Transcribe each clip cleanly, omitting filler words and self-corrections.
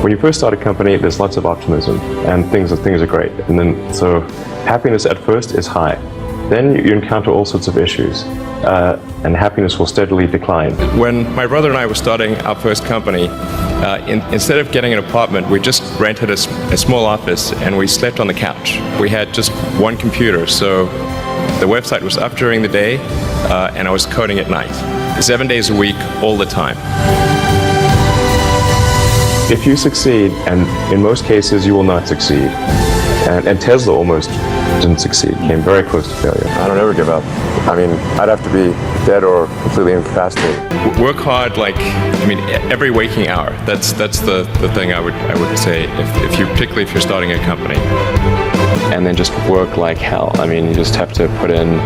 when you first start a company, there's lots of optimism and things are great. And then, so happiness at first is high. Then you encounter all sorts of issues, and happiness will steadily decline. When my brother and I were starting our first company, instead of getting an apartment, we just rented a small office and we slept on the couch. We had just one computer, so the website was up during the day, and I was coding at night. 7 days a week, all the time. If you succeed, and in most cases you will not succeed, and Tesla almost didn't succeed, came very close to failure. I don't ever give up. I mean, I'd have to be dead or completely incapacitated. Work hard, every waking hour. That's the thing I would say, if you, particularly if you're starting a company. And then just work like hell. I mean, you just have to put in,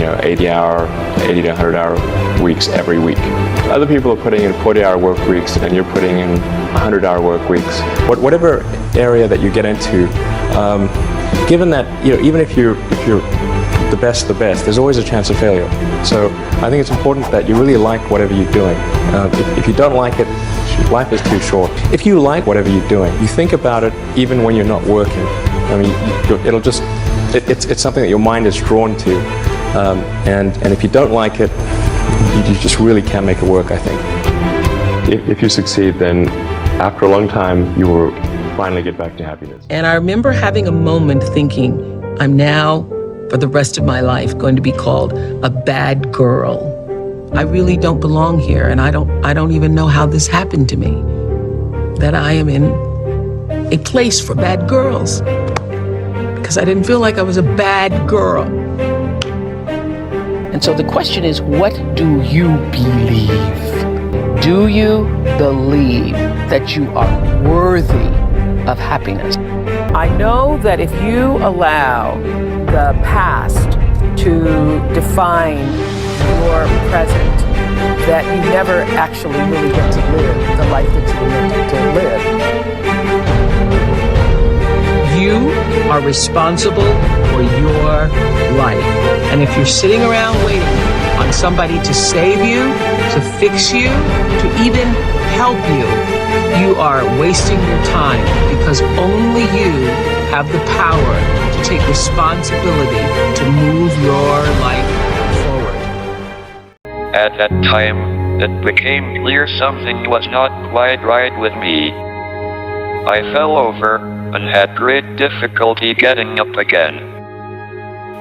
80 to 100 hour weeks every week. Other people are putting in 40-hour work weeks, and you're putting in 100-hour work weeks. Whatever area that you get into, given that, even if you're the best, there's always a chance of failure. So I think it's important that you really like whatever you're doing. If you don't like it, life is too short. If you like whatever you're doing, you think about it even when you're not working. I mean, it's something that your mind is drawn to. And if you don't like it, you just really can't make it work, I think. If you succeed, then after a long time, you will finally get back to happiness. And I remember having a moment thinking, I'm now, for the rest of my life, going to be called a bad girl. I really don't belong here, and I don't even know how this happened to me. That I am in a place for bad girls. Because I didn't feel like I was a bad girl. And so the question is, what do you believe? Do you believe that you are worthy of happiness? I know that if you allow the past to define your present, that you never actually really get to live the life that you were meant to live. You are responsible for your life. And if you're sitting around waiting on somebody to save you, to fix you, to even help you, you are wasting your time, because only you have the power to take responsibility to move your life forward. At that time, it became clear something was not quite right with me. I fell over and had great difficulty getting up again.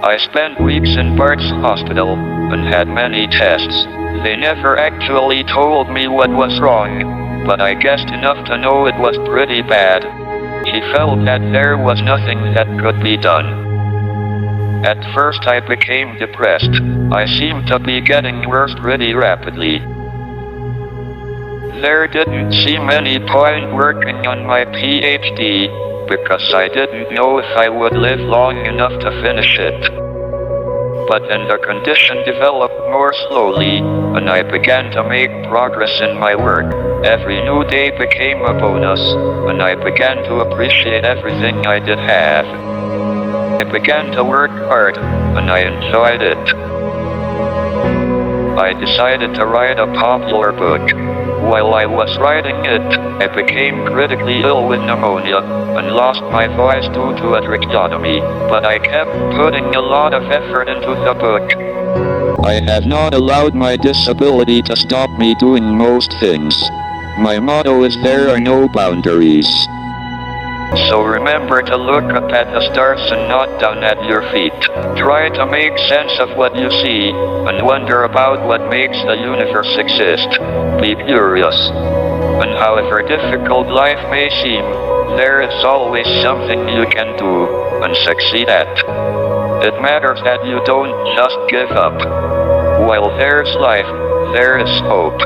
I spent weeks in Bart's hospital and had many tests. They never actually told me what was wrong, but I guessed enough to know it was pretty bad. He felt that there was nothing that could be done. At first I became depressed. I seemed to be getting worse pretty rapidly. There didn't seem any point working on my PhD, because I didn't know if I would live long enough to finish it. But then the condition developed more slowly, and I began to make progress in my work. Every new day became a bonus, and I began to appreciate everything I did have. I began to work hard, and I enjoyed it. I decided to write a popular book. While I was writing it, I became critically ill with pneumonia and lost my voice due to a tracheotomy, but I kept putting a lot of effort into the book. I have not allowed my disability to stop me doing most things. My motto is there are no boundaries. So remember to look up at the stars and not down at your feet. Try to make sense of what you see, and wonder about what makes the universe exist. Be curious. And however difficult life may seem, there is always something you can do and succeed at. It matters that you don't just give up. While there's life, there is hope.